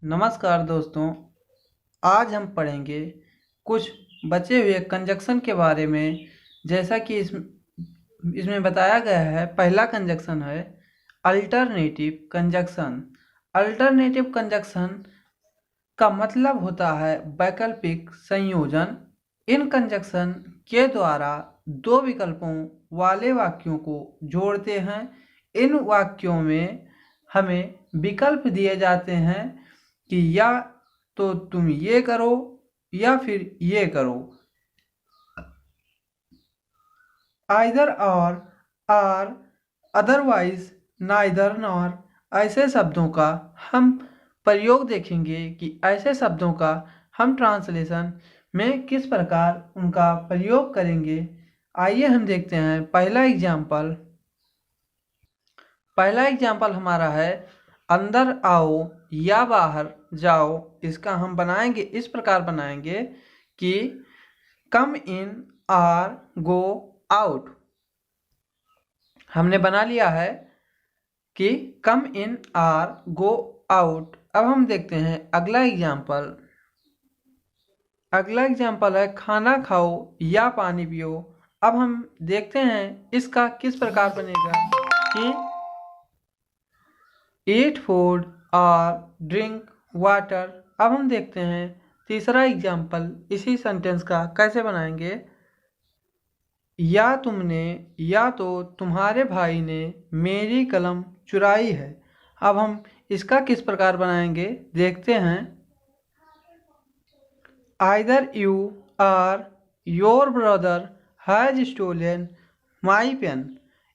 नमस्कार दोस्तों। आज हम पढ़ेंगे कुछ बचे हुए कंजक्शन के बारे में। जैसा कि इसमें बताया गया है, पहला कंजक्शन है अल्टरनेटिव कंजक्शन। अल्टरनेटिव कंजक्शन का मतलब होता है वैकल्पिक संयोजन। इन कंजक्शन के द्वारा दो विकल्पों वाले वाक्यों को जोड़ते हैं। इन वाक्यों में हमें विकल्प दिए जाते हैं कि या तो तुम ये करो या फिर ये करो। आइदर और आर, अदरवाइज, नाइदर नॉर, ऐसे शब्दों का हम प्रयोग देखेंगे कि ऐसे शब्दों का हम ट्रांसलेशन में किस प्रकार उनका प्रयोग करेंगे। आइए हम देखते हैं पहला एग्जाम्पल हमारा है अंदर आओ या बाहर जाओ। इसका हम बनाएंगे, इस प्रकार बनाएंगे कि कम इन और गो आउट। हमने बना लिया है कि कम इन और गो आउट। अब हम देखते हैं अगला एग्जाम्पल है खाना खाओ या पानी पियो। अब हम देखते हैं इसका किस प्रकार बनेगा कि ईट फूड और ड्रिंक वाटर। अब हम देखते हैं तीसरा एग्जाम्पल इसी सेंटेंस का कैसे बनाएंगे। या तो तुम्हारे भाई ने मेरी कलम चुराई है। अब हम इसका किस प्रकार बनाएंगे देखते हैं। आइदर यू और your brother has stolen my pen.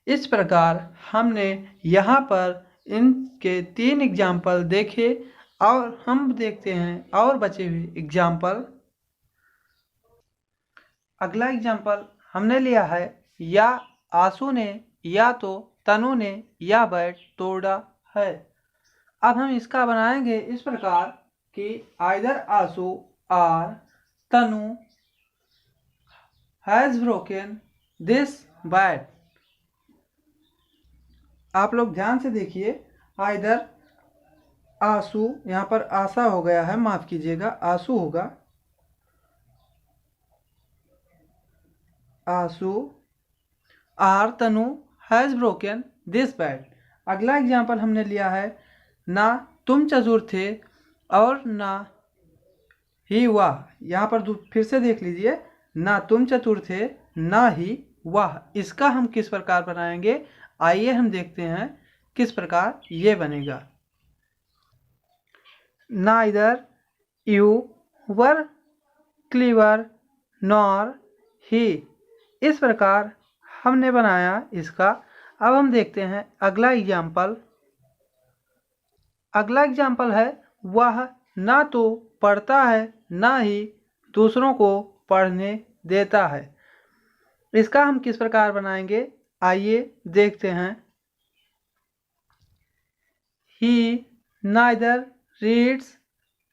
इस प्रकार हमने यहाँ पर इनके 3 एग्जाम्पल देखे और हम देखते हैं और बचे हुए एग्जाम्पल। अगला एग्जाम्पल हमने लिया है या आंसू ने या तो तनु ने या बैट तोड़ा है। अब हम इसका बनाएंगे इस प्रकार कि आइदर आंसू और तनु हैज ब्रोकन दिस बैट। आप लोग ध्यान से देखिए, आइदर आंसू यहाँ पर आशा हो गया है, माफ कीजिएगा, आंसू होगा Anshu or Tanu has broken this bat. अगला एग्जाम्पल हमने लिया है ना तुम चतुर थे और ना ही वाह। यहाँ पर फिर से देख लीजिए, ना तुम चतुर थे ना ही वाह। इसका हम किस प्रकार बनाएंगे आइए हम देखते हैं किस प्रकार ये बनेगा। Neither you were clever nor he. इस प्रकार हमने बनाया इसका। अब हम देखते हैं अगला एग्जाम्पल है वह ना तो पढ़ता है ना ही दूसरों को पढ़ने देता है। इसका हम किस प्रकार बनाएंगे आइए देखते हैं। He neither reads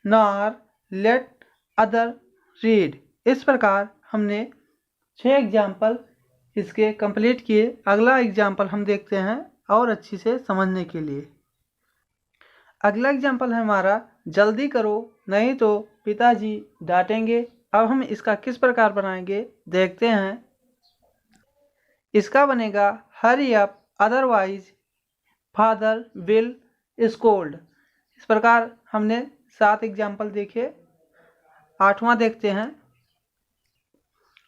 nor let other read. इस प्रकार हमने 6 एग्जाम्पल इसके कंप्लीट किए। अगला एग्जाम्पल हम देखते हैं और अच्छी से समझने के लिए। अगला एग्जाम्पल है हमारा जल्दी करो नहीं तो पिताजी डांटेंगे। अब हम इसका किस प्रकार बनाएंगे देखते हैं। इसका बनेगा hurry up otherwise father will scold. इस प्रकार हमने 7 एग्जाम्पल देखे। 8वां देखते हैं।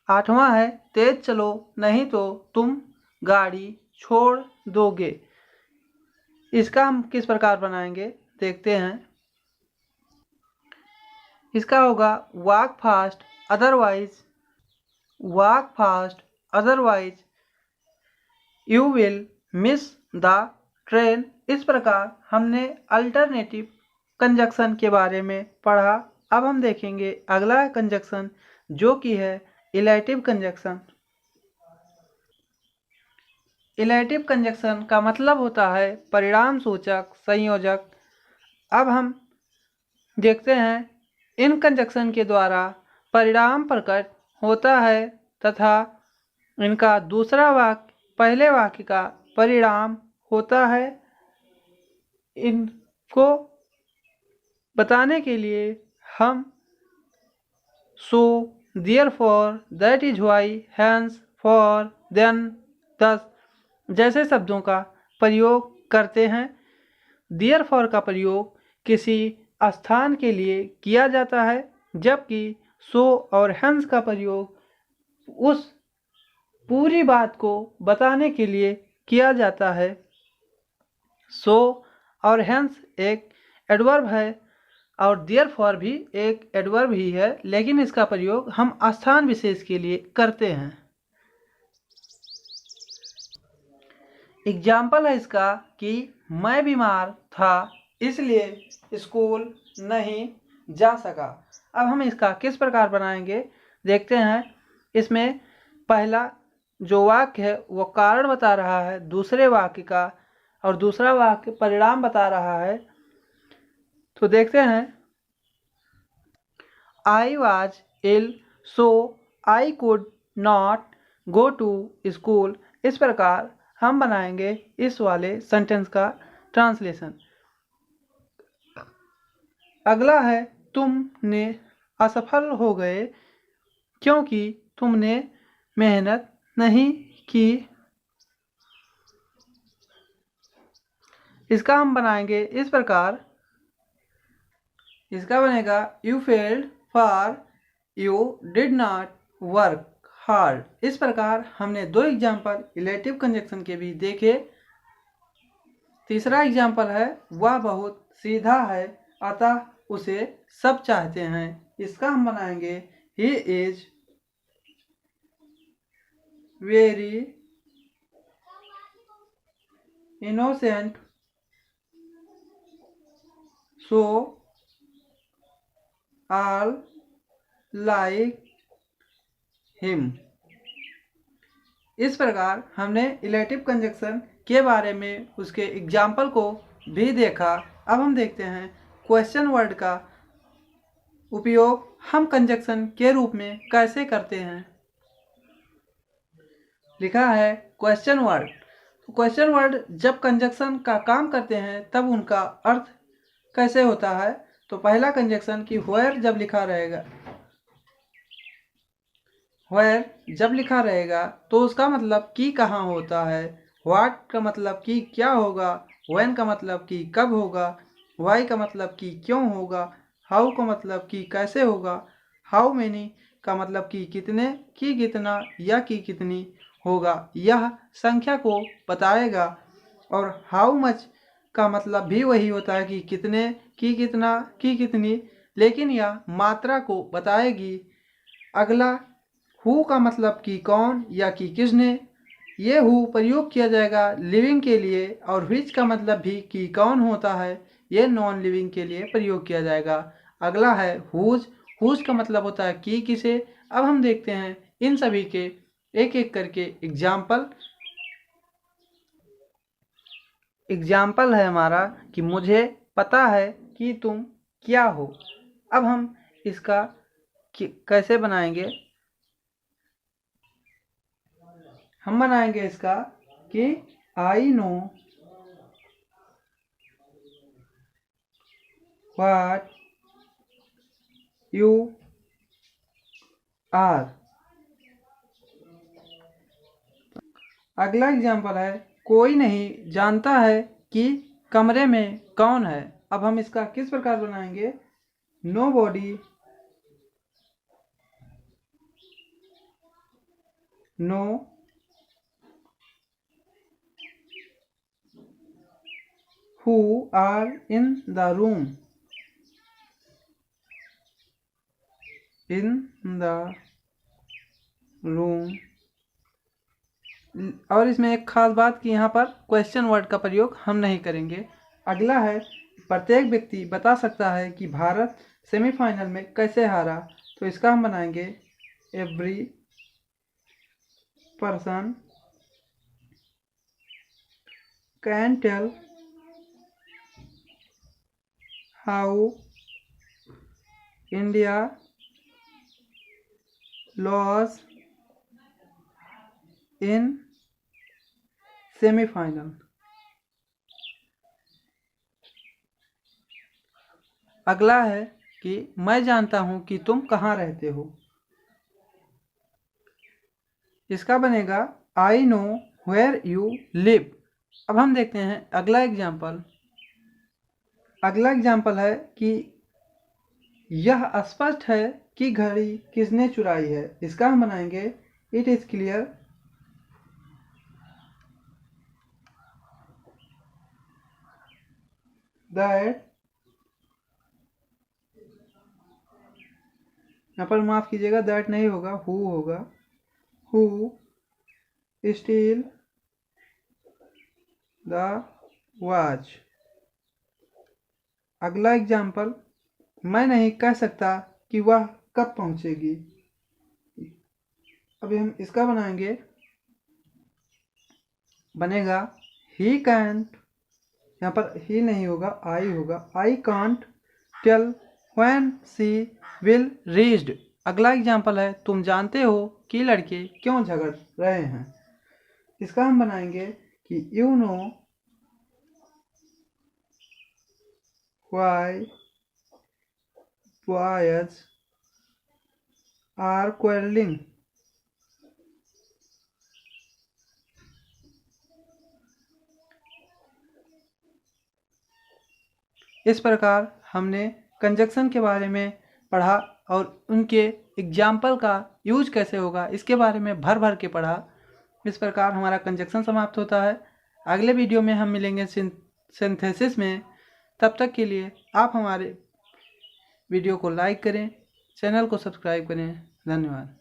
8वां है तेज चलो नहीं तो तुम गाड़ी छोड़ दोगे। इसका हम किस प्रकार बनाएंगे देखते हैं। इसका होगा walk fast otherwise you will miss the train. इस प्रकार हमने अल्टरनेटिव कंजक्शन के बारे में पढ़ा। अब हम देखेंगे अगला कंजक्शन जो कि है इलेटिव कंजक्शन। इलेटिव कंजक्शन का मतलब होता है परिणाम सूचक संयोजक। अब हम देखते हैं इन कंजक्शन के द्वारा परिणाम प्रकट होता है तथा इनका दूसरा वाक्य पहले वाक्य का परिणाम होता है। इनको बताने के लिए हम so, therefore, that is why, hence, for, then, thus जैसे शब्दों का प्रयोग करते हैं। देयरफॉर का प्रयोग किसी स्थान के लिए किया जाता है, जबकि सो और हैंस का प्रयोग उस पूरी बात को बताने के लिए किया जाता है। सो और हैंस एक एडवर्ब है और देयरफॉर भी एक एडवर्ब ही है, लेकिन इसका प्रयोग हम स्थान विशेष के लिए करते हैं। एग्जाम्पल है इसका कि मैं बीमार था इसलिए स्कूल नहीं जा सका। अब हम इसका किस प्रकार बनाएंगे देखते हैं। इसमें पहला जो वाक्य है वो कारण बता रहा है दूसरे वाक्य का, और दूसरा वाक्य परिणाम बता रहा है। तो देखते हैं, I was ill so I could not go to school. इस प्रकार हम बनाएंगे इस वाले सेंटेंस का ट्रांसलेशन। अगला है, तुमने असफल हो गए क्योंकि तुमने मेहनत नहीं की। इसका हम बनाएंगे इस प्रकार। इसका बनेगा, you failed for you did not work hard. इस प्रकार हमने दो एग्जाम्पल रिलेटिव कंजक्शन के भी देखे। तीसरा एग्जाम्पल है, वह बहुत सीधा है अतः उसे सब चाहते हैं। इसका हम बनाएंगे, he is very innocent so all like him. इस प्रकार हमने रिलेटिव कंजक्शन के बारे में उसके एग्जाम्पल को भी देखा। अब हम देखते हैं क्वेश्चन वर्ड का उपयोग हम कंजक्शन के रूप में कैसे करते हैं। लिखा है क्वेश्चन वर्ड। तो क्वेश्चन वर्ड जब कंजक्शन का काम करते हैं तब उनका अर्थ कैसे होता है। तो पहला कंजक्शन कि व्हेयर जब लिखा रहेगा, व्हेयर जब लिखा रहेगा तो उसका मतलब कि कहाँ होता है। व्हाट का मतलब कि क्या होगा। व्हेन का मतलब कि कब होगा। वाई का मतलब कि क्यों होगा। हाउ का मतलब कि कैसे होगा। हाउ मेनी का मतलब कि कितने, कि कितना या कि कितनी होगा, यह संख्या को बताएगा। और हाउ मच का मतलब भी वही होता है कि कितने, कि कितना, कि कितनी, लेकिन यह मात्रा को बताएगी। अगला हु का मतलब कि कौन या कि किसने। ये हु प्रयोग किया जाएगा लिविंग के लिए, और विच का मतलब भी कि कौन होता है, ये नॉन लिविंग के लिए प्रयोग किया जाएगा। अगला है हुज। हुज का मतलब होता है कि किसे। अब हम देखते हैं इन सभी के एक एक करके एग्जाम्पल। एग्जाम्पल है हमारा कि मुझे पता है कि तुम क्या हो। अब हम इसका कैसे बनाएंगे। हम बनाएंगे इसका कि I know what you are. अगला एग्जाम्पल है, कोई नहीं जानता है कि कमरे में कौन है। अब हम इसका किस प्रकार बनाएंगे। Nobody know who are in the room, in the room. और इसमें एक खास बात कि यहाँ पर क्वेश्चन वर्ड का प्रयोग हम नहीं करेंगे। अगला है, प्रत्येक व्यक्ति बता सकता है कि भारत सेमीफाइनल में कैसे हारा। तो इसका हम बनाएंगे, every person can tell how India lost in semifinal. अगला है कि मैं जानता हूं कि तुम कहाँ रहते हो। इसका बनेगा I know where you live. अब हम देखते हैं अगला एग्जाम्पल। अगला एग्जाम्पल है कि यह स्पष्ट है कि घड़ी किसने चुराई है। इसका हम बनाएंगे इट इज क्लियर दैट, यहाँ पर माफ कीजिएगा दैट नहीं होगा, हु होगा, हु स्टील द वॉच। अगला एग्जाम्पल, मैं नहीं कह सकता कि वह कब पहुंचेगी। अभी हम इसका बनाएंगे, बनेगा ही कैंट, यहाँ पर ही नहीं होगा आई होगा, I can't tell when she will reached. अगला एग्जाम्पल है तुम जानते हो कि लड़के क्यों झगड़ रहे हैं। इसका हम बनाएंगे कि you know why boys are quarrelling. इस प्रकार हमने कंजक्शन के बारे में पढ़ा और उनके एग्जाम्पल का यूज कैसे होगा इसके बारे में भर भर के पढ़ा। इस प्रकार हमारा कंजक्शन समाप्त होता है। अगले वीडियो में हम मिलेंगे सिंथेसिस में। तब तक के लिए आप हमारे वीडियो को लाइक करें, चैनल को सब्सक्राइब करें। धन्यवाद।